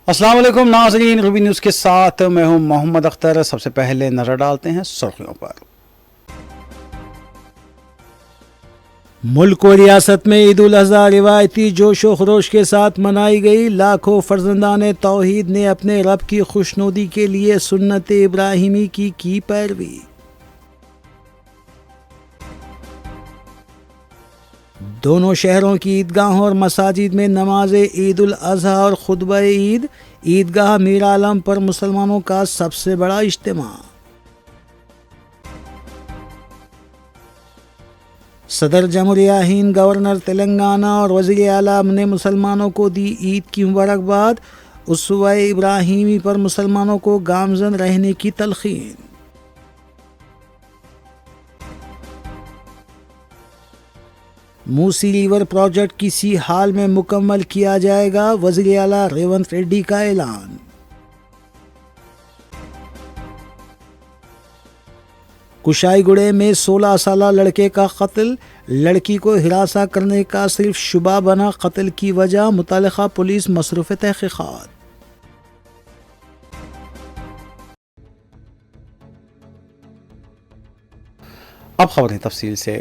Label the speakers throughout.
Speaker 1: السلام علیکم ناظرین، روبی نیوز کے ساتھ میں ہوں محمد اختر۔ سب سے پہلے نظر ڈالتے ہیں سرخیوں پر۔
Speaker 2: ملک و ریاست میں عید الاضحیٰ روایتی جوش و خروش کے ساتھ منائی گئی۔ لاکھوں فرزندان توحید نے اپنے رب کی خوشنودی کے لیے سنت ابراہیمی کی پیروی۔ دونوں شہروں کی عیدگاہوں اور مساجد میں نماز عید الاضحیٰ اور خطبہ عید۔ عیدگاہ میر عالم پر مسلمانوں کا سب سے بڑا اجتماع۔ صدر جمہوریہ ہند، گورنر تلنگانہ اور وزیر اعلیٰ نے مسلمانوں کو دی عید کی مبارکباد۔ اسوہ ابراہیمی پر مسلمانوں کو گامزن رہنے کی تلقین۔ موسی ریور پروجیکٹ کسی حال میں مکمل کیا جائے گا، وزیر اعلیٰ ریونت ریڈی کا اعلان۔ کشائی گڑے میں 16 سالہ لڑکے کا قتل، لڑکی کو ہراساں کرنے کا صرف شبہ بنا قتل کی وجہ، متعلقہ پولیس مصروف تحقیقات۔
Speaker 1: اب خبریں تفصیل سے۔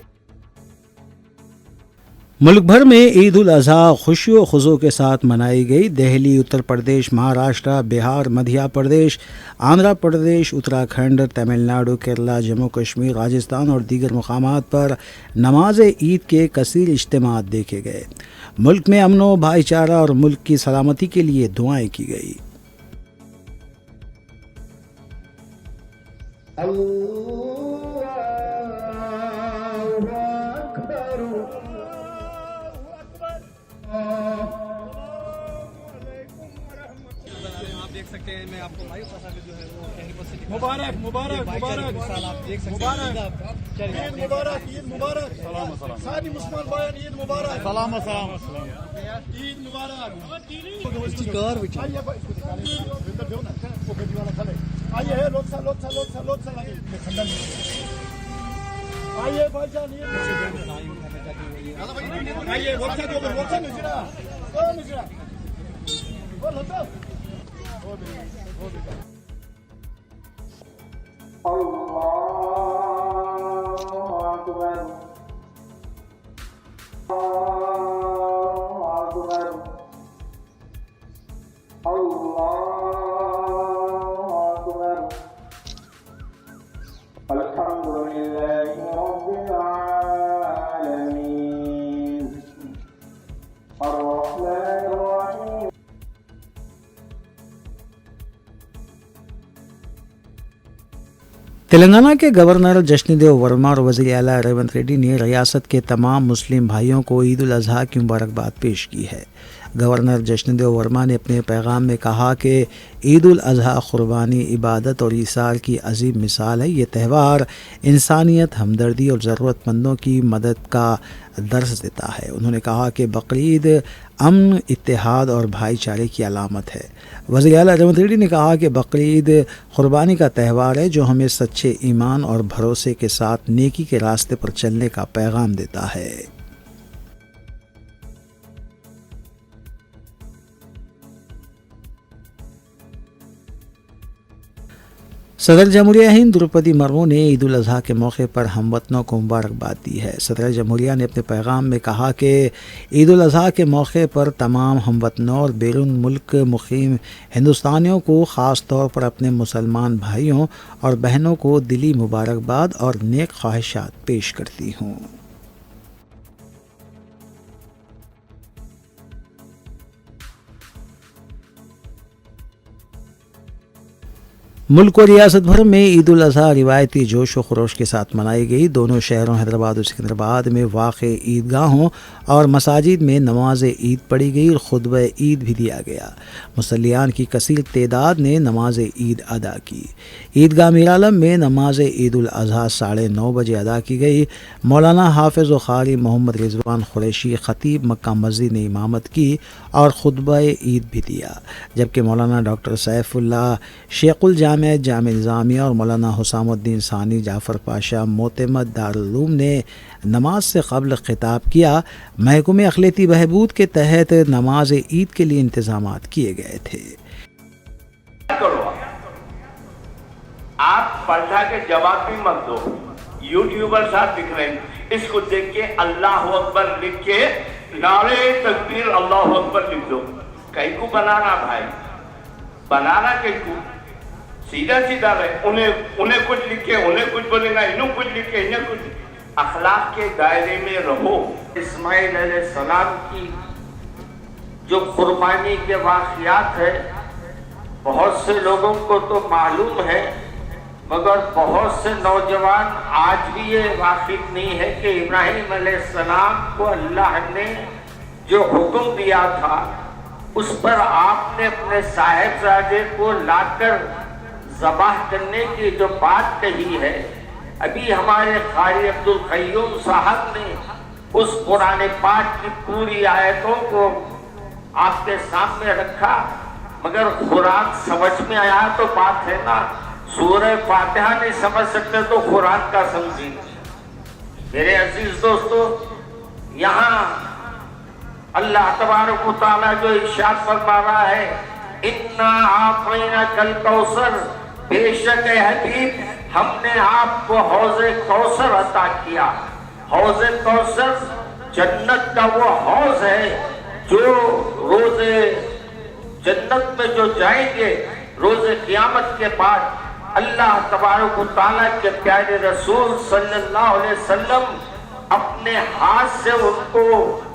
Speaker 2: ملک بھر میں عید الاضحیٰ خوشی و خضوع کے ساتھ منائی گئی۔ دہلی، اتر پردیش، مہاراشٹر، بہار، مدھیہ پردیش، آندھرا پردیش، اتراکھنڈ، تمل ناڈو، کیرلا، جموں کشمیر، راجستھان اور دیگر مقامات پر نماز عید کے کثیر اجتماعات دیکھے گئے۔ ملک میں امن و بھائی چارہ اور ملک کی سلامتی کے لیے دعائیں کی گئی۔
Speaker 3: دیکھ سکتے ہیں، میں آپ کو بھائی جو ہے وہ مبارک مبارک مبارک مبارک عید مبارک عید مبارک ساری مسلمان بھائیان عید مبارک سلام عید مبارک آئیے آئیے بھائی جان آئیے
Speaker 2: تلنگانہ کے گورنر جشن دیو ورما اور وزیر اعلیٰ ریونت ریڈی نے ریاست کے تمام مسلم بھائیوں کو عید الاضحیٰ کی مبارکباد پیش کی ہے۔ گورنر جشن دیو ورما نے اپنے پیغام میں کہا کہ عید الاضحیٰ قربانی، عبادت اور ایثار کی عظیم مثال ہے۔ یہ تہوار انسانیت، ہمدردی اور ضرورت مندوں کی مدد کا درس دیتا ہے۔ انہوں نے کہا کہ بقرعید امن، اتحاد اور بھائی چارے کی علامت ہے۔ وزیر اعلیٰ ریونت ریڈی نے کہا کہ بقرعید قربانی کا تہوار ہے جو ہمیں سچے ایمان اور بھروسے کے ساتھ نیکی کے راستے پر چلنے کا پیغام دیتا ہے۔ صدر جمہوریہ ہند دروپدی مرمو نے عید الاضحیٰ کے موقع پر ہم وطنوں کو مبارکباد دی ہے۔ صدر جمہوریہ نے اپنے پیغام میں کہا کہ عید الاضحیٰ کے موقع پر تمام ہم وطنوں اور بیرون ملک مقیم ہندوستانیوں کو، خاص طور پر اپنے مسلمان بھائیوں اور بہنوں کو دلی مبارکباد اور نیک خواہشات پیش کرتی ہوں۔ ملک و ریاست بھر میں عید الاضحیٰ روایتی جوش و خروش کے ساتھ منائی گئی۔ دونوں شہروں حیدرآباد اور سکندرآباد میں واقع عیدگاہوں اور مساجد میں نماز عید پڑھی گئی اور خطبہ عید بھی دیا گیا۔ مصلیان کی کثیر تعداد نے نماز عید ادا کی۔ عیدگاہ میر عالم میں نماز عید الاضحیٰ 9:30 بجے ادا کی گئی۔ مولانا حافظ و قاری محمد رضوان قریشی خطیب مکہ مسجد نے امامت کی اور خطبہ عید بھی دیا، جبکہ مولانا ڈاکٹر سیف اللہ شیخ الجامع جامع نظامیہ اور مولانا حسام الدین ثانی جعفر پاشا معتمد دارالعلوم نے نماز سے قبل خطاب کیا۔ محکمہ اقلیتی بہبود کے تحت نماز عید کے لیے انتظامات کیے گئے تھے۔
Speaker 4: पढ़ा के जवाब भी मत दो। यूट्यूबर साहब दिख रहे हैं, इसको देख के अल्लाह अकबर लिख के नारे तकबीर अल्लाह अकबर लिख दो। कहीं को बनाना भाई, बनाना कहीं को सीधा सीधा रहे। उन्हें कुछ लिखे, उन्हें कुछ बोलेगा, इन्हें कुछ लिखे, इन्हें कुछ। अखलाक के दायरे में रहो। इस्माइल अलैहिस्सलाम की जो कुर्बानी के वाक़ियात है, बहुत से लोगों को तो मालूम है, मगर बहुत से नौजवान आज भी ये वाकिफ नहीं है कि इब्राहिम अलैहिस्सलाम को अल्लाह ने जो हुक्म दिया था, उस पर आपने अपने साहिबजादे को लाकर ज़बाह करने की जो बात कही है, अभी हमारे कारी अब्दुल क़य्यूम साहब ने उस कुरान पाक की पूरी आयतों को आपके सामने रखा, मगर कुरान समझ में आया तो बात है ना। सूरह फातिहा नहीं समझ सकते तो कुरान का समझिए। मेरे अजीज दोस्तों, यहाँ अल्लाह तबारक व तआला जो इरशाद फरमा रहा है, इन्ना आतैना कल कौसर, बेशक है हबीब हमने आपको हौज़े कौसर अता किया। हौज़े कौसर जन्नत का वो हौज़ है जो रोज़े जन्नत में जो जाएंगे रोज़े क़यामत के बाद, अल्लाह तबारक व तआला के प्यारे रसूल सल्लल्लाहु अलैहि वसल्लम अपने हाथ से उनको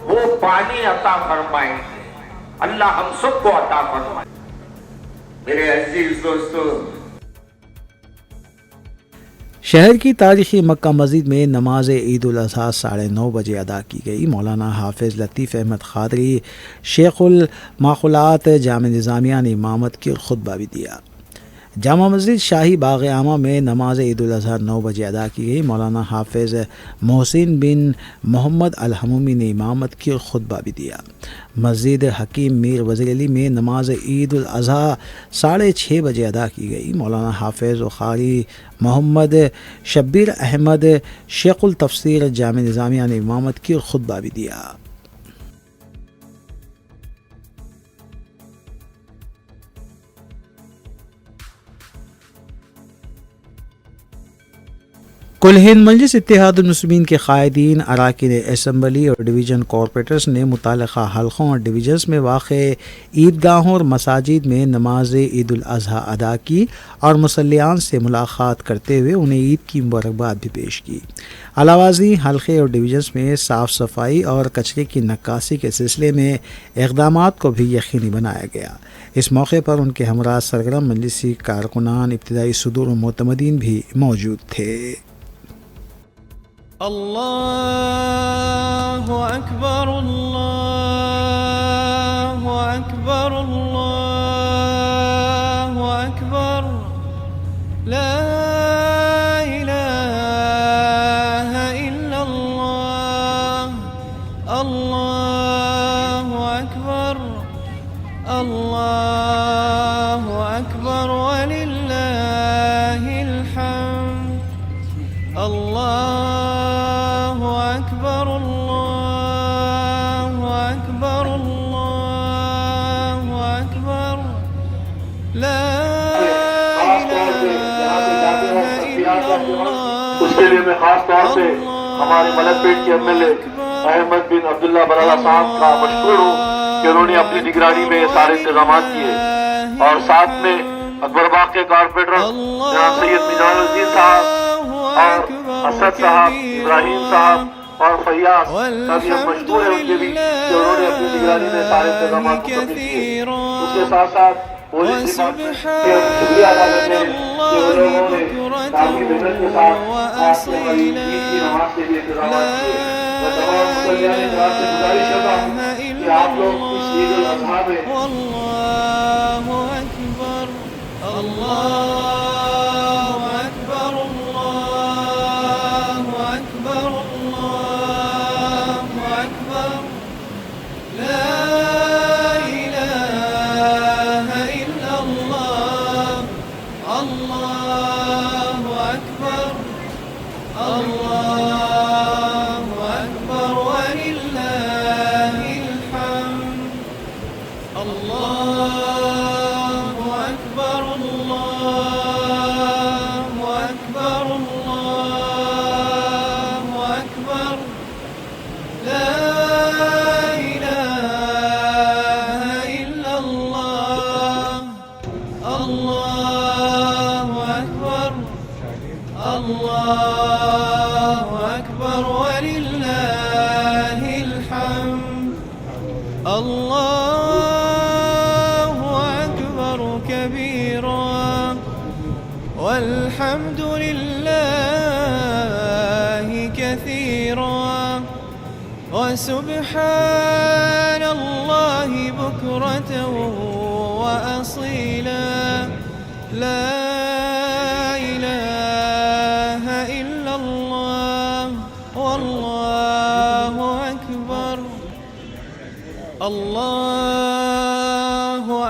Speaker 4: वो पानी अता फरमाएंगे। अल्लाह हम सबको अता फरमाए। मेरे अजीज दोस्तों,
Speaker 2: शहर की तारीखी मक्का मस्जिद में नमाज ईद उल अज़हा 9:30 बजे अदा की गई। मौलाना हाफिज़ लतीफ़ अहमद क़ादरी शेखुल माखुलात जामे निज़ामिया ने इमामत की और ख़ुतबा भी दिया। जामा मस्जिद शाही बाग़ आमा में नमाज ईद उल अज़हा 9 बजे अदा की गई। मौलाना हाफिज़ मोहसिन बिन मोहम्मद अल-हमूमी ने इमामत की और ख़ुतबा भी दिया। मस्जिद हकीम मीर वज़ीर अली में नमाज ईद उल अज़हा 6:30 बजे अदा की गई। मौलाना हाफिज़ व क़ारी मोहम्मद शब्बीर अहमद शेखुल तफसीर जामे निज़ामिया ने इमामत की और ख़ुतबा भी दिया। कुल हिंद मजलिस इत्तेहादुल मुस्लिमीन के कायदीन, अराकीन असम्बली और डिवीज़न कॉरपोरेटर्स ने मुताल्लिक़ा हल्क़ों और डिवीज़न्स में वाक़ ईदगाहों और मसाजिद में नमाज ईद उल अज़हा अदा की और मुसल्लियान से मुलाक़ात करते हुए उन्हें ईद की मुबारकबाद भी पेश की। अलावाज़ी हल्क़े और डिवीज़न्स में साफ़ सफाई और कचरे की नक्कासी के सिलसिले में इक़दामात को भी यकीनी बनाया गया। इस मौके पर उनके हमरा सरगर्म मजलिसी कारकुनान, इब्तिदाई सदूर और मोतमदीन भी मौजूद थे।
Speaker 5: अल्लाहु अकबर अल्लाहु अकबर अल्लाहु अकबर ला इलाहा इल्लल्लाह अल्लाहु अकबर वलिल्लाहिल हम्द। अल्लाहु अकबर अल्लाहु अकबर अल्लाहु अकबर ला इलाहा इल्लल्लाह।
Speaker 6: उसके लिए मैं खास तौर से हमारे मलकपेट के एमएलए अहमद बिन अब्दुल्ला बराला साहब का मशकूर हूँ कि उन्होंने अपनी निगरानी में सारे इंतजाम किए, और साथ में अकबरबाग के कॉर्पोरेटर जनाब सैयद मिजानुद्दीन साहब और असद साहब, इब्राहिम साहब और फैयाज सभी हम मशहूर हैं उनके भी कि उन्होंने अपनी निगरानी में सारे इंतजाम किए। उसके साथ साथ पुलिस डिपार्टमेंट के शुक्रिया अदा करते हैं कि उन लोगों ने काफी मेहनत के साथ आपके हमारी ईद की नमाज के लिए इंतजाम किए। मैं तमाम मुसल्लियान इकराम से गुजारिश करता हूँ कि आप लोग इस ईद उल अज़हा में
Speaker 5: अल्लाहु अकबर अल्लाहु अकबर अल्लाहु अकबर अल्लाहु अकबर ला इलाहा इल्लल्लाह अल्लाहु अकबर अल्लाहु अकबर वलिल्लाहिल हम्द। अल्लाहु अकबर अल्लाहु الله أكبر كبيرا والحمد لله كثيرا وسبحان الله بكرة وأصيلا لا إله إلا الله والله أكبر الله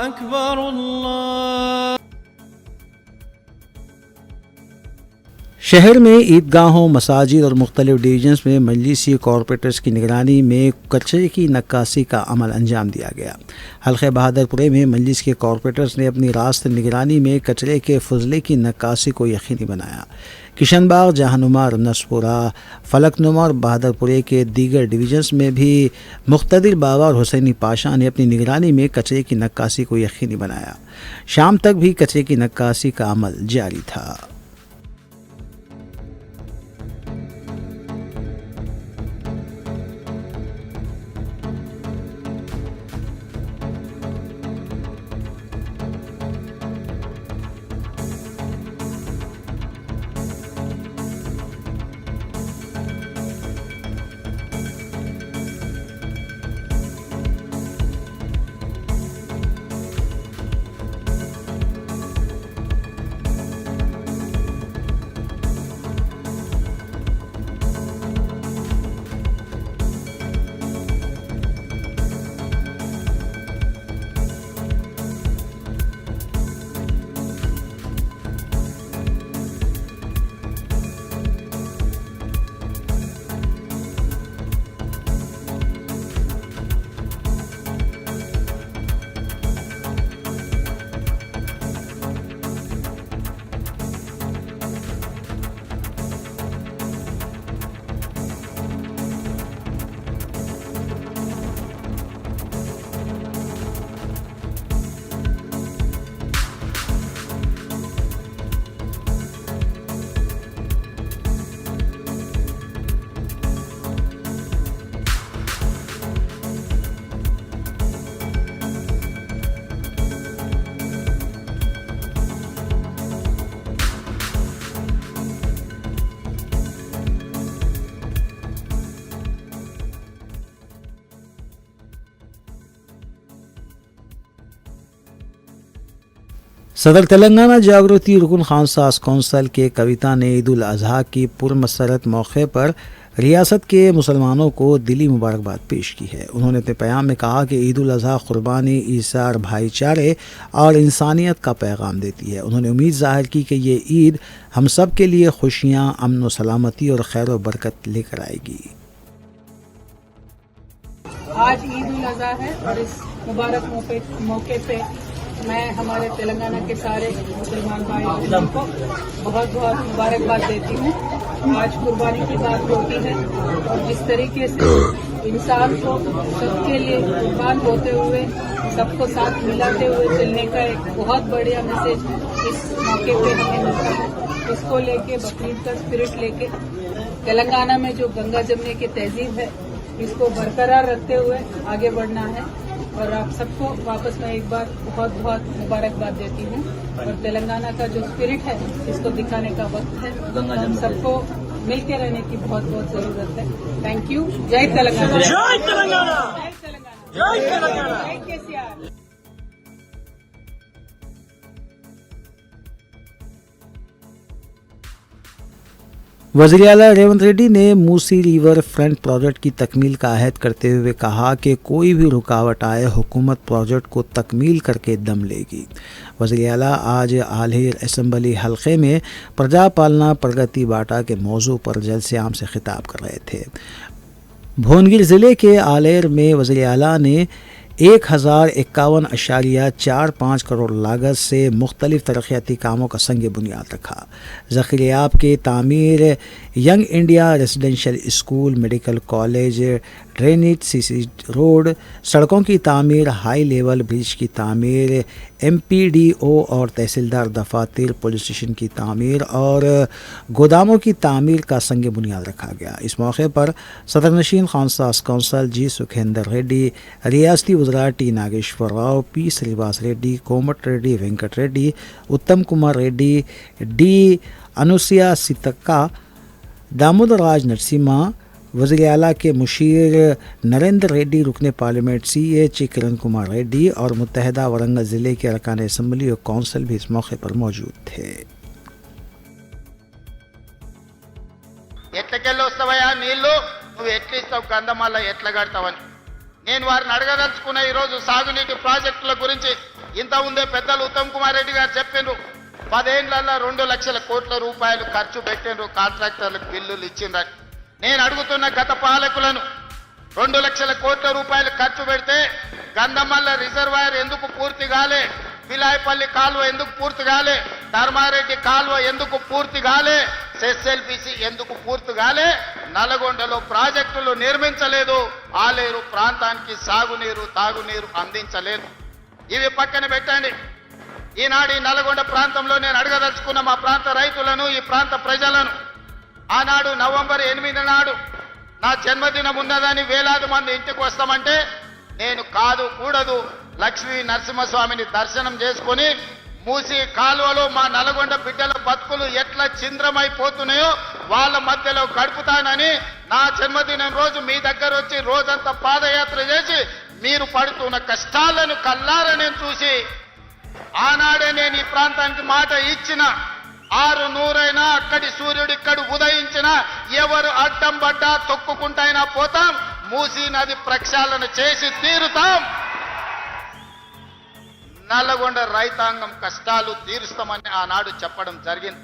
Speaker 5: أكبر الله.
Speaker 2: شہر میں عیدگاہوں، مساجد اور مختلف ڈویژنز میں مجلسی کارپوریٹرز کی نگرانی میں کچرے کی نکاسی کا عمل انجام دیا گیا. حلقہ بہادر پورے میں مجلس کے کارپوریٹرز نے اپنی راست نگرانی میں کچرے کے فضلے کی نکاسی کو یقینی بنایا. کشن باغ، جہاں نما، رنسپورہ، فلک نما اور بہادر پورے کے دیگر ڈویژنز میں بھی مقتدر بابا اور حسینی پاشا نے اپنی نگرانی میں کچرے کی نکاسی کو یقینی بنایا. شام تک بھی کچرے کی نکاسی کا عمل جاری تھا. صدر تلنگانہ جاگرتی رکن خانساز کونسل کے کویتا نے عید الاضحیٰ کی پرمسرت موقع پر ریاست کے مسلمانوں کو دلی مبارکباد پیش کی ہے. انہوں نے اپنے پیام میں کہا کہ عید الاضحیٰ قربانی، ایثار، بھائی چارے اور انسانیت کا پیغام دیتی ہے. انہوں نے امید ظاہر کی کہ یہ عید ہم سب کے لیے خوشیاں، امن و سلامتی اور خیر و برکت لے کر آئے گی.
Speaker 7: آج عید الاضحیٰ ہے اور اس مبارک موقع پہ میں ہمارے تلنگانہ کے سارے مسلمان بھائی بہنوں کو بہت بہت مبارکباد دیتی ہوں. آج قربانی کی بات ہوتی ہے اور جس طریقے سے انسان کو سب کے لیے قربان ہوتے ہوئے سب کو ساتھ ملاتے ہوئے چلنے کا ایک بہت بڑا میسج اس موقع پہ ہمیں ملتا ہے. اس کو لے کے بقرعید کا اسپرٹ لے کے تلنگانہ میں جو گنگا جمنے کی تہذیب ہے اس کو برقرار رکھتے ہوئے آگے بڑھنا ہے. اور آپ سب کو واپس میں ایک بار بہت بہت مبارکباد دیتی ہوں. اور تلنگانہ کا جو اسپرٹ ہے اس کو دکھانے کا وقت ہے. ہم سب کو مل کے رہنے کی بہت بہت ضرورت ہے. Thank you. J Telangana. J Telangana. J Telangana. J Telangana. J KCR.
Speaker 2: وزیر اعلیٰ ریونت ریڈی نے موسی ریور فرنٹ پروجیکٹ کی تکمیل کا عہد کرتے ہوئے کہا کہ کوئی بھی رکاوٹ آئے حکومت پروجیکٹ کو تکمیل کر کے دم لے گی. وزیر اعلیٰ آج آلہیر اسمبلی حلقے میں پرجا پالنا پرگتی باٹا کے موضوع پر جلسے عام سے خطاب کر رہے تھے. بھونگیر ضلع کے آلیر میں وزیر اعلیٰ نے 1051.45 करोड़ लागत से मुख्तलिफ तरक्याती कामों का संग बुनियाद रखा। ज़ख़ीरियाब की तामीर, young India residential school, medical college, drainage, CC road, सड़कों की तामीर, हाई लेवल ब्रिज की तामीर, MPDO और तहसीलदार दफातर, पुलिस स्टेशन की तामीर और गोदामों की तामीर का संग बुनियाद रखा गया। इस मौके पर सदर नशीन खानसास कौंसल जी सुखेंदर रेड्डी, रियासती वज़रा टी नागेश्वर राव, पी श्रीनिवास रेड्डी, कोमट रेड्डी, वेंकट रेड्डी, उत्तम कुमार रेड्डी, डी अनुसिया सितक्का, दामोदर राज नरसिम्हा, वज़ीर आला के मुशीर नरेंद्र रेड्डी, रुकन पार्लियामेंट CH किरण कुमार रेड्डी और मुत्तहदा वरंगल ज़िले के अरकान असम्बली और कौंसिल भी इस मौके पर मौजूद थे।
Speaker 8: ఎట్లకెళ్ళి వస్తావయ్యా నీళ్లు, నువ్వు ఎట్లా ఇస్తావు గంధమాల ఎట్లా కడతావని నేను వారిని అడగదలుచుకున్న ఈరోజు సాగునీటి ప్రాజెక్టుల గురించి. ఇంత ఉందే పెద్దలు ఉత్తమ్ కుమార్ రెడ్డి గారు చెప్పిండ్రు, 10 ఏళ్లలో 2 లక్షల కోట్ల రూపాయలు ఖర్చు పెట్టిండ్రు, కాంట్రాక్టర్లకు బిల్లులు ఇచ్చిండ్రని. నేను అడుగుతున్న గత పాలకులను, 2 లక్షల కోట్ల రూపాయలు ఖర్చు పెడితే గంధమల్ల రిజర్వాయర్ ఎందుకు పూర్తి కాలే, పిలాయపల్లి కాలువ ఎందుకు పూర్తి కాలే, ధర్మారెడ్డి కాలువ ఎందుకు పూర్తి కాలే, SLBC ఎందుకు పూర్తి కాలే, నల్గొండలో ప్రాజెక్టులు నిర్మించలేదు, ఆలేరు ప్రాంతానికి సాగునీరు తాగునీరు అందించలేదు. ఇవి పక్కన పెట్టండి. ఈనాడు ఈ నల్గొండ ప్రాంతంలో నేను అడగదలుచుకున్న మా ప్రాంత రైతులను, ఈ ప్రాంత ప్రజలను, ఆనాడు నవంబర్ 8 నాడు నా జన్మదినం ఉన్నదని వేలాది మంది ఇంటికి వస్తామంటే నేను కాదు కూడదు లక్ష్మీ నరసింహస్వామిని దర్శనం చేసుకుని మూసి కాలువలో మా నల్గొండ బిడ్డల బతుకులు ఎట్లా చింద్రమైపోతున్నాయో వాళ్ళ మధ్యలో గడుపుతానని నా జన్మదినం రోజు మీ దగ్గర వచ్చి రోజంతా పాదయాత్ర చేసి మీరు పడుతున్న కష్టాలను కల్లారా నేను చూసి ఆనాడే నేను ఈ ప్రాంతానికి మాట ఇచ్చిన, 6 నూరైనా అక్కడి సూర్యుడు ఇక్కడ ఉదయించిన ఎవరు అడ్డం పడ్డా తొక్కుకుంటైనా పోతాం, మూసీ నది ప్రక్షాళన చేసి తీరుతాం, నల్లగొండ రైతాంగం కష్టాలు తీరుస్తామని ఆనాడు చెప్పడం జరిగింది.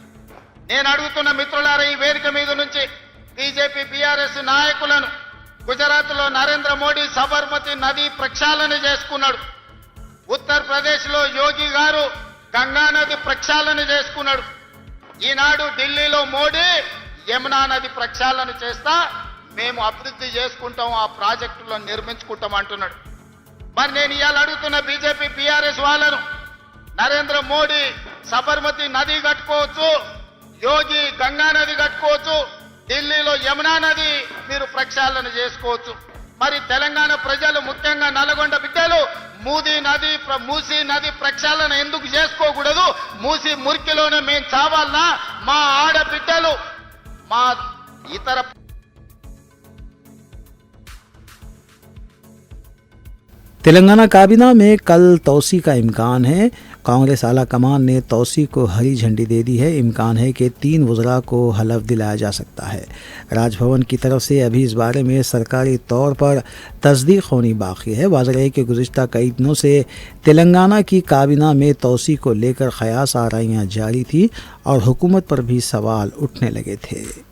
Speaker 8: నేను అడుగుతున్న మిత్రులారా, ఈ వేదిక మీద నుంచి బీజేపీ BRS నాయకులను, గుజరాత్లో నరేంద్ర మోడీ సబర్మతి నది ప్రక్షాళన చేసుకున్నాడు, ఉత్తరప్రదేశ్లో యోగి గారు గంగా నది ప్రక్షాళన చేసుకున్నాడు, ఈనాడు ఢిల్లీలో మోడీ యమునా నది ప్రక్షాళన చేస్తా మేము అభివృద్ధి చేసుకుంటాం, ఆ ప్రాజెక్టులను నిర్మించుకుంటాం అంటున్నాడు. మరి నేను ఇవాళ అడుగుతున్న బీజేపీ BRS వాళ్ళను, నరేంద్ర మోడీ సబర్మతి నది కట్టుకోవచ్చు, యోగి గంగా నది కట్టుకోవచ్చు, ఢిల్లీలో యమునా నది మీరు ప్రక్షాళన చేసుకోవచ్చు. మరి తెలంగాణ ప్రజలు, ముఖ్యంగా నల్గొండ బిడ్డలు మూసీ నది ప్రక్షాళన ఎందుకు చేసుకోకూడదు? మూసీ మురికిలోనే మేము చావాలనా? మా ఆడబిడ్డలు, మా ఇతర
Speaker 2: तेलंगाना काबीना में कल तौसी का इम्कान है। कांग्रेस आला कमान ने तौसी को हरी झंडी दे दी है। इम्कान है कि 3 वज़रा को हलफ दिलाया जा सकता है। राजभवन की तरफ से अभी इस बारे में सरकारी तौर पर तस्दीक होनी बाकी है। वाज़ेह है कि गुज़िश्ता कई दिनों से तेलंगाना की काबीना में तौसी को लेकर क़यास आराइयाँ जारी थी और हुकूमत पर भी सवाल उठने लगे थे।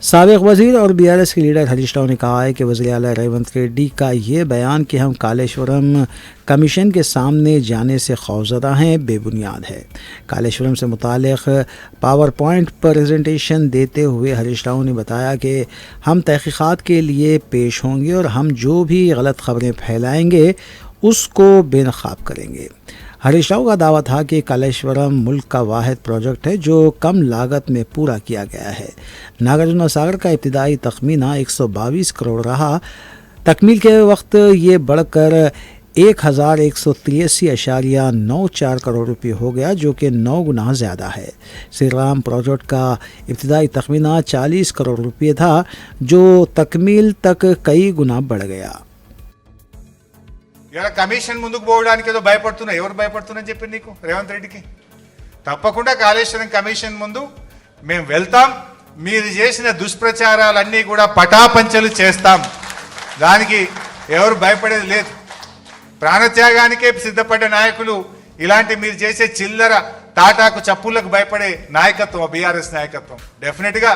Speaker 2: साबिक़ वज़ीर और BRS के लीडर हरीश राव ने कहा है कि वज़ीर आला रेवंत रेड्डी का ये बयान कि हम कालेश्वरम कमीशन के सामने जाने से खौफज़दा हैं बेबुनियाद है। कालेश्वरम से मुतालिक पावर पॉइंट प्रेजेंटेशन देते हुए हरीश राव ने बताया कि हम तहक़ीक़ात के लिए पेश होंगे और हम जो भी गलत ख़बरें फैलाएंगे उसको बेनकाब करेंगे। हरीश राव का दावा था कि कालेश्वरम मुल्क का वाहिद प्रोजेक्ट है जो कम लागत में पूरा किया गया है। नागार्जुन सागर का इब्तिदाई तखमीना 122 करोड़ रहा। तकमील के वक्त ये बढ़कर 1183.94 करोड़ रुपये हो गया, जो कि 9 गुना ज़्यादा है। श्री राम प्रोजेक्ट का इब्तिदाई तखमीना 40 करोड़ रुपये था, जो तकमील तक कई गुना बढ़ गया।
Speaker 9: ఇలా కమిషన్ ముందుకు పోవడానికి ఏదో భయపడుతున్నా. ఎవరు భయపడుతున్నారని చెప్పి నీకు రేవంత్ రెడ్డికి? తప్పకుండా కాళేశ్వరం కమిషన్ ముందు మేము వెళ్తాం. మీరు చేసిన దుష్ప్రచారాలన్నీ కూడా పటాపంచలు చేస్తాం. దానికి ఎవరు భయపడేది లేదు. ప్రాణత్యాగానికే సిద్ధపడ్డ నాయకులు ఇలాంటి మీరు చేసే చిల్లర తాటాకు చప్పులకు భయపడే నాయకత్వం బీఆర్ఎస్ నాయకత్వం. డెఫినెట్గా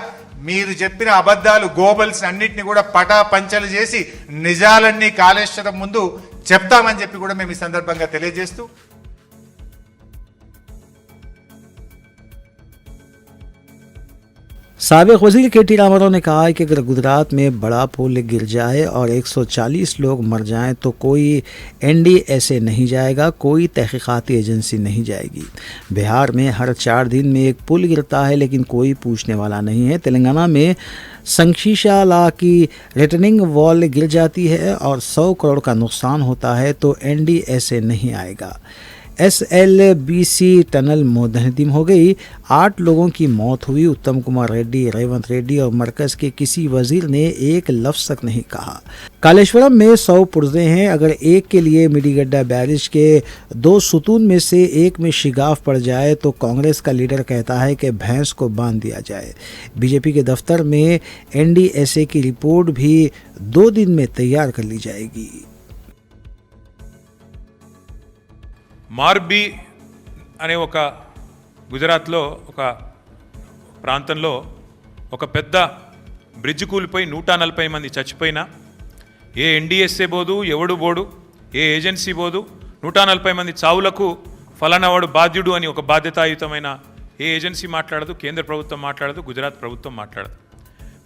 Speaker 9: మీరు చెప్పిన అబద్ధాలు గోబల్స్ అన్నింటినీ కూడా పటాపంచలు చేసి నిజాలన్నీ కాళేశ్వరం ముందు చెప్తామని చెప్పి కూడా మేము ఈ సందర్భంగా తెలియజేస్తూ
Speaker 2: साबिक वज़ीर के.टी. रामाराव ने कहा है कि अगर गुजरात में बड़ा पुल गिर जाए और 140 लोग मर जाएं तो कोई NDSA नहीं जाएगा, कोई तहकीकाती एजेंसी नहीं जाएगी। बिहार में हर 4 दिन में एक पुल गिरता है लेकिन कोई पूछने वाला नहीं है। तेलंगाना में संक्षिशाला की रिटर्निंग वॉल गिर जाती है और 100 करोड़ का नुकसान होता है तो NDSA नहीं आएगा। SLBC टनल मुंहदम हो गई, 8 लोगों की मौत हुई। उत्तम कुमार रेड्डी, रेवंत रेड्डी और मरकज के किसी वजीर ने एक लफ्ज तक नहीं कहा। कालेश्वरम में 100 पुर्जे हैं, अगर एक के लिए मिडीगड्डा बैरिज के 2 सुतून में से एक में शिगाफ पड़ जाए तो कांग्रेस का लीडर कहता है कि भैंस को बांध दिया जाए। बीजेपी के दफ्तर में NDSA की रिपोर्ट भी 2 दिन में तैयार कर ली जाएगी।
Speaker 10: మార్బీ అనే ఒక గుజరాత్లో ఒక ప్రాంతంలో ఒక పెద్ద బ్రిడ్జ్ కూలిపోయి 140 మంది చచ్చిపోయినా ఏ NDSA బోదు, ఎవడు బోడు, ఏ ఏజెన్సీ బోదు. 140 మంది చావులకు ఫలానావాడు బాధ్యుడు అని ఒక బాధ్యతాయుతమైన ఏ ఏజెన్సీ మాట్లాడదు, కేంద్ర ప్రభుత్వం మాట్లాడదు, గుజరాత్ ప్రభుత్వం మాట్లాడదు.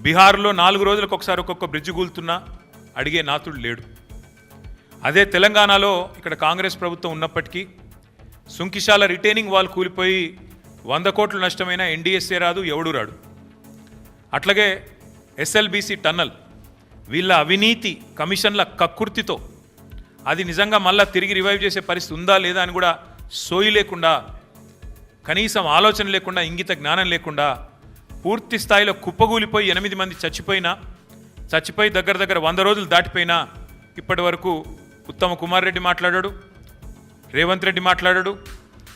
Speaker 10: బీహార్లో 4 రోజులకు ఒకసారి ఒక్కొక్క బ్రిడ్జ్ కూలుతున్నా అడిగే నాతుడు లేడు. అదే తెలంగాణలో ఇక్కడ కాంగ్రెస్ ప్రభుత్వం ఉన్నప్పటికీ సుంకిశాల రిటైనింగ్ వాల్ కూలిపోయి 100 కోట్లు నష్టమైన NDSA రాదు, ఎవడు రాడు. అట్లాగే SLBC టన్నల్ వీళ్ళ అవినీతి కమిషన్ల కక్కుర్తితో అది నిజంగా మళ్ళీ తిరిగి రివైవ్ చేసే పరిస్థితి ఉందా లేదా అని కూడా సోయి లేకుండా, కనీసం ఆలోచన లేకుండా, ఇంగిత జ్ఞానం లేకుండా పూర్తి స్థాయిలో కుప్పగూలిపోయి 8 మంది చచ్చిపోయి దగ్గర 100 రోజులు దాటిపోయినా ఇప్పటి వరకు ఉత్తమ కుమార్ రెడ్డి మాట్లాడాడు, రేవంత్ రెడ్డి మాట్లాడాడు,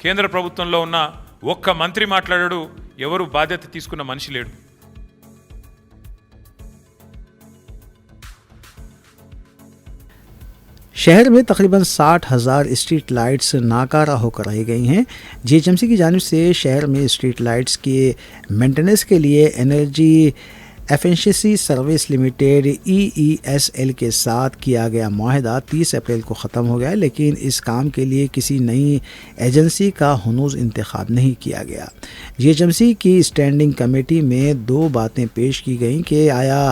Speaker 10: కేంద్ర ప్రభుత్వంలో ఉన్న ఒక్క మంత్రి మాట్లాడాడు. ఎవరు బాధ్యత తీసుకున్న మనిషి లేడు.
Speaker 2: शहर में तकरीबन 60,000 स्ट्रीट लाइट्स नाकारा होकर रह गई हैं। GHMC की जानिब से शहर में स्ट्रीट लाइट्स के मेंटेनेंस के लिए energy efficiency service limited EESL के साथ किया गया मुआहदा 30 अप्रैल को ख़त्म हो गया, लेकिन इस काम के लिए किसी नई एजेंसी का हनूज़ इंतखाब नहीं किया गया। GHMC की स्टैंडिंग कमेटी में 2 बातें पेश की गईं कि आया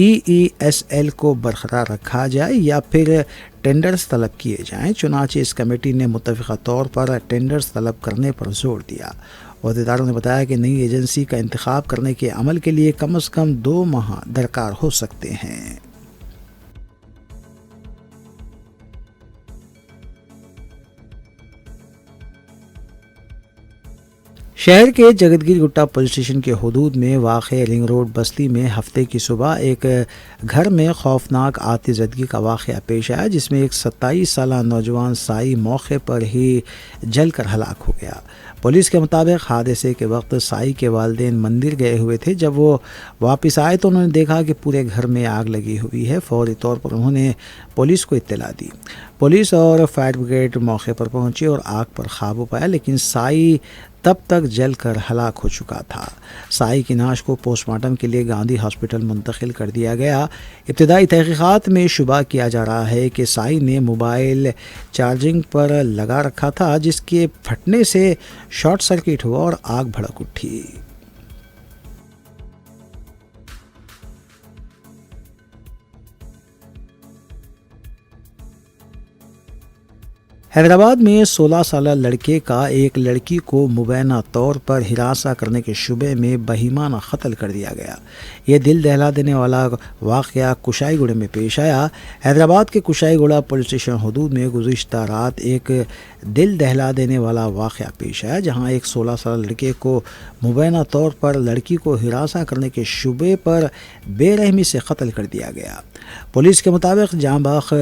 Speaker 2: EESL को बरकरार रखा जाए या फिर टेंडर्स तलब किए जाएं। चुनांचे इस कमेटी ने मुत्तफ़िक़ा तौर पर टेंडर्स तलब करने पर जोर दिया। अहदेदारों ने बताया कि नई एजेंसी का इंतखाब करने के अमल के लिए कम से कम 2 माह दरकार हो सकते हैं। शहर के जगतगिरी गुट्टा पुलिस स्टेशन के हदूद में वाक़े रिंग रोड बस्ती में हफ्ते की सुबह एक घर में खौफनाक आतिज़दगी का वाक़या पेश आया, जिसमें एक 27 साला नौजवान साई मौके पर ही जलकर हलाक हो गया। पुलिस के मुताबिक हादसे के वक्त साई के वालिदैन मंदिर गए हुए थे। जब वो वापस आए तो उन्होंने देखा कि पूरे घर में आग लगी हुई है। फौरी तौर पर उन्होंने पुलिस को इत्तला दी। पुलिस और फायर ब्रिगेड मौके पर पहुंची और आग पर काबू पाया, लेकिन साई तब तक जलकर हलाक हो चुका था। साई की नाश को पोस्टमार्टम के लिए गांधी हॉस्पिटल मुंतकिल कर दिया गया। इब्तिदाई तहकीकात में शुबा किया जा रहा है कि साई ने मोबाइल चार्जिंग पर लगा रखा था, जिसके फटने से शॉर्ट सर्किट हुआ और आग भड़क उठी। हैदराबाद में 16 साल लड़के का एक लड़की को मुबैना तौर पर हिरासा करने के शुबे में बहीमाना कत्ल कर दिया गया। ये दिल दहला देने वाला वाक़या कुशाईगुड़ा में पेश आया। हैदराबाद के कुशाईगुड़ा पुलिस स्टेशन हदूद में गुज़िश्ता रात एक दिल दहला देने वाला वाक़या पेश आया, जहां एक 16 साल लड़के को मुबैना तौर पर लड़की को हिरासा करने के शुबे पर बेरहमी से कत्ल कर दिया गया। पुलिस के मुताबिक जांबाख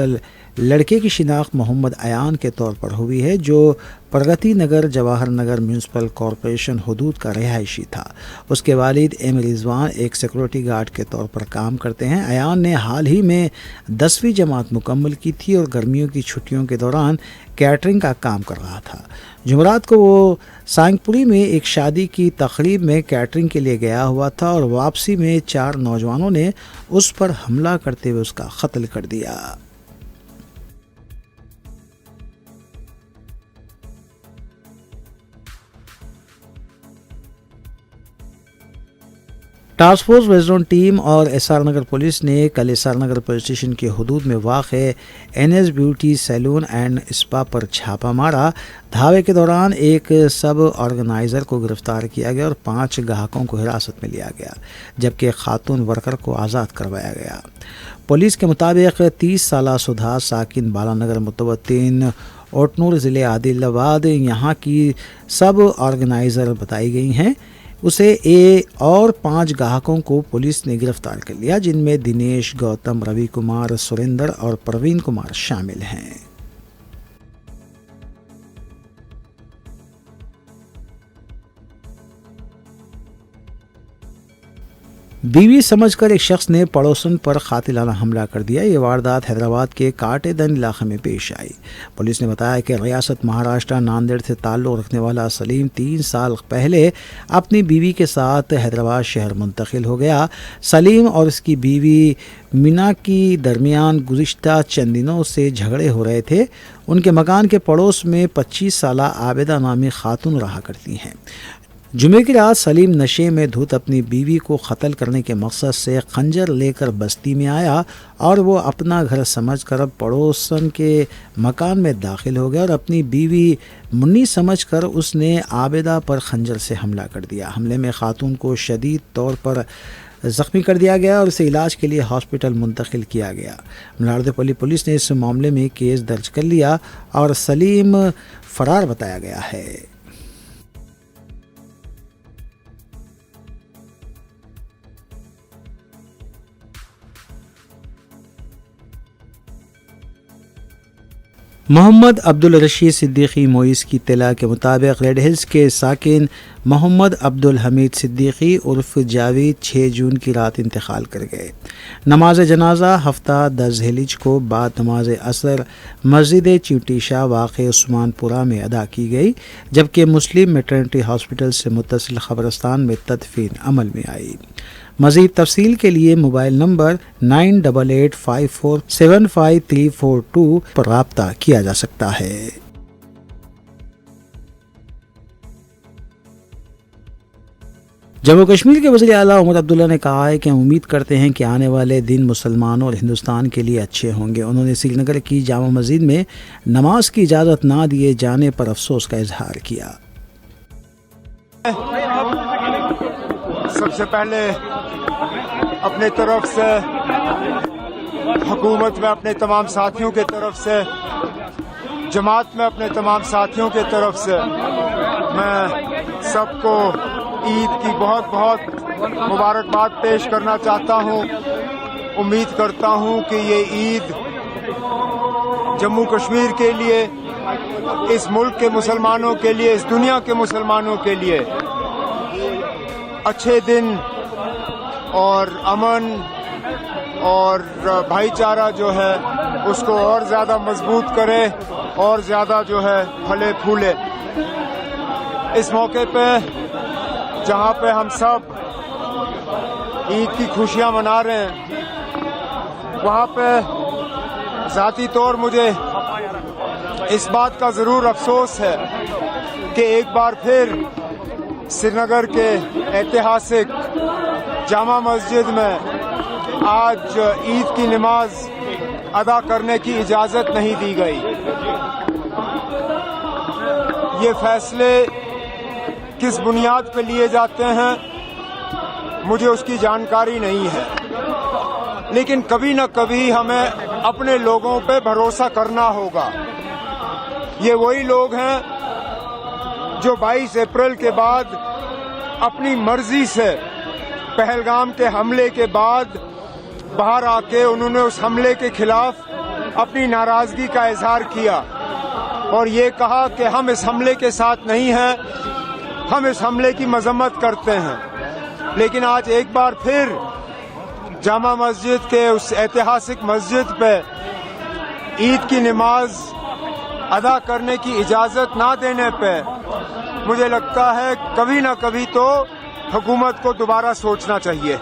Speaker 2: लड़के की शिनाख्त मोहम्मद अयान के तौर पर हुई है, जो प्रगति नगर जवाहर नगर म्यूनसिपल कॉरपोरेशन हदूद का रिहायशी था। उसके वालिद एम रिजवान एक सिक्योरिटी गार्ड के तौर पर काम करते हैं। अयान ने हाल ही में 10वीं जमात मुकम्मल की थी और गर्मियों की छुट्टियों के दौरान कैटरिंग का काम कर रहा था। जुमेरात को वो सांगपुरी में एक शादी की तकरीब में कैटरिंग के लिए गया हुआ था और वापसी में 4 नौजवानों ने उस पर हमला करते हुए उसका कत्ल कर दिया। Task force west zone team और एसआर नगर पुलिस ने कल एसआर नगर पुलिस स्टेशन के हदूद में वाक़े NS beauty salon and spa पर छापा मारा। धावे के दौरान एक सब ऑर्गेनाइज़र को गिरफ्तार किया गया और 5 ग्राहकों को हिरासत में लिया गया, जबकि खातून वर्कर को आज़ाद करवाया गया। पुलिस के मुताबिक 30 साला सुधा साकिन बालानगर मुतवत्तिन ओटनूर ज़िले आदिलाबाद यहाँ की सब ऑर्गेनाइज़र बताई गई हैं। उसे और 5 ग्राहकों को पुलिस ने गिरफ्तार कर लिया, जिनमें दिनेश, गौतम, रवि कुमार, सुरेंद्र और प्रवीण कुमार शामिल हैं। बीवी समझकर एक शख्स ने पड़ोसन पर कातिलाना हमला कर दिया। ये वारदात हैदराबाद के काटेदन इलाके में पेश आई। पुलिस ने बताया कि रियासत महाराष्ट्र नांदेड़ से ताल्लुक़ रखने वाला सलीम 3 साल पहले अपनी बीवी के साथ हैदराबाद शहर मुंतकिल हो गया। सलीम और उसकी बीवी मीना की दरमियान गुज़िश्ता चंद दिनों से झगड़े हो रहे थे। उनके मकान के पड़ोस में 25 साला आबिदा नामी खातून रहा करती हैं। जुमे की रात सलीम नशे में धुत अपनी बीवी को कत्ल करने के मकसद से खंजर लेकर बस्ती में आया और वो अपना घर समझकर पड़ोसन के मकान में दाखिल हो गया और अपनी बीवी मुन्नी समझकर उसने आबिदा पर खंजर से हमला कर दिया। हमले में खातून को शदीद तौर पर ज़ख्मी कर दिया गया और उसे इलाज के लिए हॉस्पिटल मुंतकिल किया गया। मलारदेपल्ली पुलिस ने इस मामले में केस दर्ज कर लिया और सलीम फरार बताया गया है। मोहम्मद अब्दुल रशीद सिद्दीकी मोइस की इत्तला के मुताबिक रेड हिल्स के साकिन मोहम्मद अब्दुल हमीद सिद्दीकी उर्फ जावेद 6 जून की रात इंतकाल कर गए। नमाज जनाजा हफ्ता 10 हिलिज को बाद नमाज असर मस्जिद चिवटीशा वाक़े उस्मानपुरा में अदा की गई, जबकि मुस्लिम मैटरनिटी हॉस्पिटल से मुत्तसिल ख़बरस्तान में तदफीन अमल में आई। मज़ीद तफसील के लिए मोबाइल नंबर 9884547342 पर राब्ता किया जा सकता है। जम्मू कश्मीर के वज़ीर आला उमर अब्दुल्ला ने कहा है कि हम उम्मीद करते हैं कि आने वाले दिन मुसलमानों और हिंदुस्तान के लिए अच्छे होंगे। उन्होंने श्रीनगर की जामा मस्जिद में नमाज की इजाज़त ना दिए जाने पर अफसोस का इजहार किया।
Speaker 3: सबसे पहले अपने तरफ से हुकूमत में अपने तमाम साथियों के तरफ से, जमात में अपने तमाम साथियों के तरफ से मैं सबको ईद की बहुत बहुत मुबारकबाद पेश करना चाहता हूँ। उम्मीद करता हूँ कि ये ईद जम्मू कश्मीर के लिए, इस मुल्क के मुसलमानों के लिए, इस दुनिया के मुसलमानों के लिए अच्छे दिन और अमन और भाईचारा जो है उसको और ज़्यादा मजबूत करे और ज़्यादा जो है फले फूले। इस मौके पे जहाँ पे हम सब ईद की खुशियाँ मना रहे हैं, वहाँ पे ज़ाती तौर मुझे इस बात का ज़रूर अफसोस है कि एक बार फिर श्रीनगर के ऐतिहासिक जामा मस्जिद में आज ईद की नमाज अदा करने की इजाज़त नहीं दी गई। ये फैसले किस बुनियाद पर लिए जाते हैं मुझे उसकी जानकारी नहीं है, लेकिन कभी न कभी हमें अपने लोगों पे भरोसा करना होगा। ये वही लोग हैं जो 22 अप्रैल के बाद अपनी मर्जी से पहलगाम के हमले के बाद बाहर आके उन्होंने उस हमले के खिलाफ अपनी नाराजगी का इजहार किया और ये कहा कि हम इस हमले के साथ नहीं हैं, हम इस हमले की मजम्मत करते हैं। लेकिन आज एक बार फिर जामा मस्जिद के उस ऐतिहासिक मस्जिद पे ईद की नमाज अदा करने की इजाज़त ना देने पे मुझे लगता है कभी ना कभी तो हुकूमत को दोबारा सोचना चाहिए।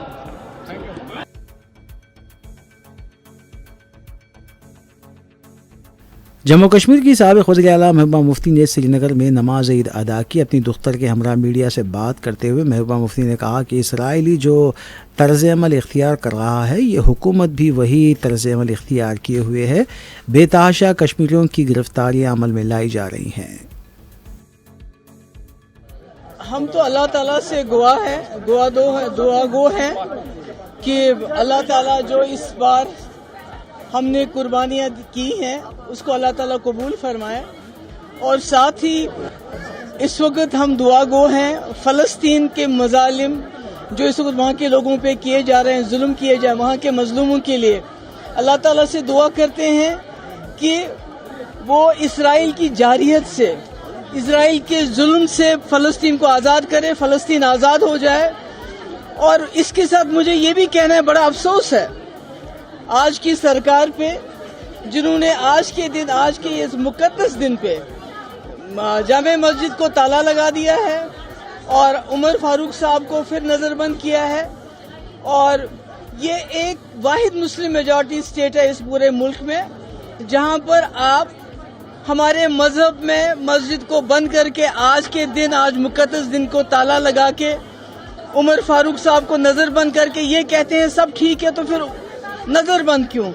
Speaker 2: जम्मू कश्मीर की साबिक़ वज़ीर आला महबूबा मुफ्ती ने श्रीनगर में नमाज ईद अदा की। अपनी दुख्तर के हमरा मीडिया से बात करते हुए महबूबा मुफ्ती ने कहा कि इसराइली जो तर्ज़ अमल इख्तियार कर रहा है, ये हुकूमत भी वही तर्ज़ अमल इख्तियार किए हुए है। बेतहाशा कश्मीरियों की गिरफ्तारियाँ अमल में लाई जा रही हैं।
Speaker 7: हम तो अल्लाह ताला से दुआ गो हैं कि अल्लाह ताला जो इस बार हमने कुर्बानियाँ की हैं उसको अल्लाह ताला कबूल फरमाए। और साथ ही इस वक्त हम दुआ गो हैं फ़लस्तीन के मज़ालिम जो इस वक्त वहाँ के लोगों पे किए जा रहे हैं, जुल्म किए जा, वहाँ के मजलूमों के लिए अल्लाह ताला से दुआ करते हैं कि वो इसराइल की जारियत से, इसराइल के जुल्म से फ़लस्तीन को आज़ाद करे, फ़लस्तीन आज़ाद हो जाए। और इसके साथ मुझे ये भी कहना है, बड़ा अफसोस है आज की सरकार पे, जिन्होंने आज के इस मुकद्दस दिन पे जामे मस्जिद को ताला लगा दिया है और उमर फारूक साहब को फिर नज़रबंद किया है। और ये एक वाहिद मुस्लिम मेजॉरिटी स्टेट है इस पूरे मुल्क में जहां पर आप हमारे मजहब में मस्जिद को बंद करके आज मुकद्दस दिन को ताला लगा के उमर फारूक साहब को नज़रबंद करके ये कहते हैं सब ठीक है, तो फिर नज़रबंद क्यों?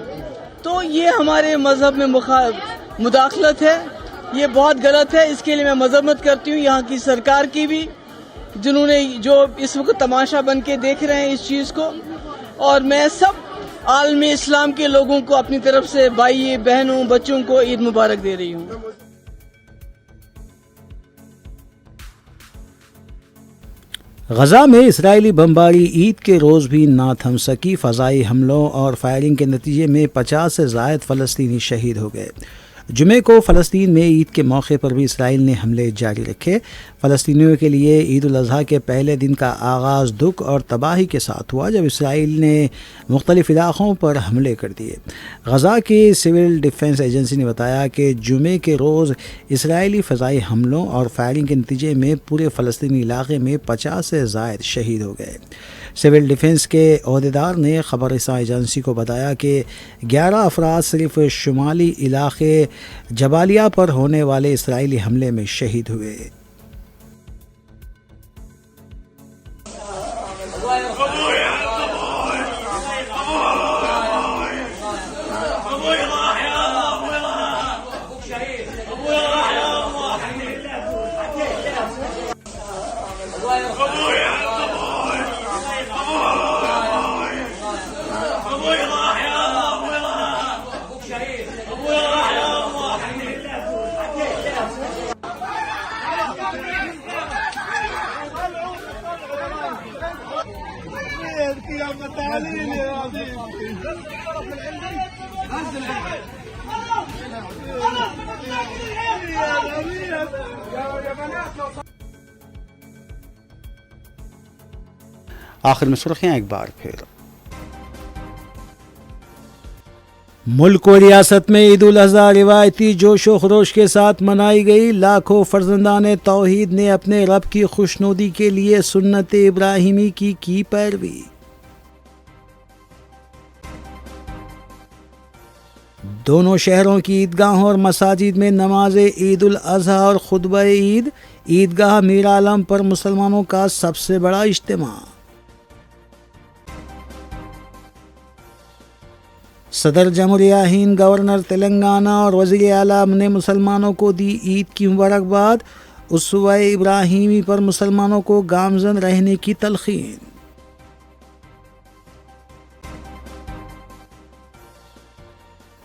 Speaker 7: तो ये हमारे मजहब में मुदाखलत है, ये बहुत गलत है। इसके लिए मैं मजम्मत करती हूँ यहाँ की सरकार की भी, जिन्होंने जो इस वक्त तमाशा बन के देख रहे हैं इस चीज़ को। और मैं सब आलमी इस्लाम के लोगों को अपनी तरफ से, भाई बहनों बच्चों को ईद मुबारक दे रही हूँ।
Speaker 2: गजा में इसराइली बमबारी ईद के रोज़ भी ना थम सकी। फ़ज़ाई हमलों और फायरिंग के नतीजे में 50 से ज़ायद फ़लस्तीनी शहीद हो गए। जुमे को फ़लस्तीन में ईद के मौके पर भी इसराइल ने हमले जारी रखे। फ़लस्तीनियों के लिए ईद उल अज़हा के पहले दिन का आगाज़ दुख और तबाही के साथ हुआ जब इसराइल ने मुख्तलिफ़ इलाक़ों पर हमले कर दिए। गज़ा की सिविल डिफेंस एजेंसी ने बताया कि जुमे के रोज़ इसराइली फ़ज़ाई हमलों और फायरिंग के नतीजे में पूरे फ़लस्तीनी इलाक़े में 50 से ज़ायद शहीद हो गए। सिविल डिफेंस के अहदेदार ने ख़बर रसां एजेंसी को बताया कि 11 अफराद सिर्फ शुमाली इलाक़े जबालिया पर होने वाले इसराइली हमले में शहीद हुए।
Speaker 1: आखिर में सुर्खियां एक बार फिर।
Speaker 2: मुल्क व रियासत में ईद उल अज़हा रिवायती जोश व खरोश के साथ मनाई गई। लाखों फर्जंदान तौहीद ने अपने रब की खुशनुदी के लिए सुन्नत इब्राहिमी की पैरवी। दोनों शहरों की ईदगाहों और मसाजिद में नमाज ईद उल अज़हा और खुतबा ईद। ईदगाह मीर आलम पर मुसलमानों का सबसे बड़ा इज्तिमा। सदर जमहूरिया हिंद, गवर्नर तेलंगाना और वज़ीर आला ने मुसलमानों को दी ईद की मुबारकबाद। उसवा इब्राहिमी पर मुसलमानों को गामज़न रहने की तलखीन।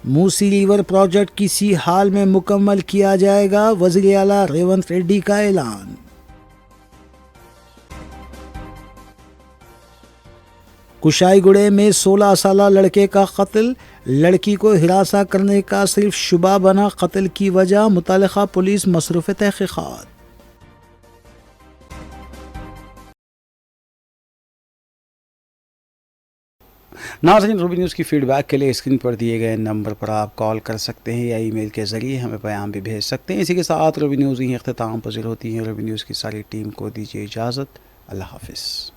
Speaker 2: मूसी रिवर प्रोजेक्ट किसी हाल में मुकम्मल किया जाएगा, वज़ीर आला रेवंत रेड्डी का ऐलान। कुशाई गुड़े में 16 साला लड़के का कत्ल, लड़की को हिरासा करने का सिर्फ शुबा बना कत्ल की वजह, मुतल्लिका पुलिस मसरूफ़ तहक़ीक़ात।
Speaker 1: नाज़रीन, रूबी न्यूज़ की फ़ीडबैक के लिए स्क्रीन पर दिए गए नंबर पर आप कॉल कर सकते हैं या ईमेल के ज़रिए हमें पैगाम भी भेज सकते हैं। इसी के साथ रूबी न्यूज़ ही अख्तिताम पज़ीर होती है। रूबी न्यूज़ की सारी टीम को दीजिए इजाज़त। अल्लाह हाफ़िज़।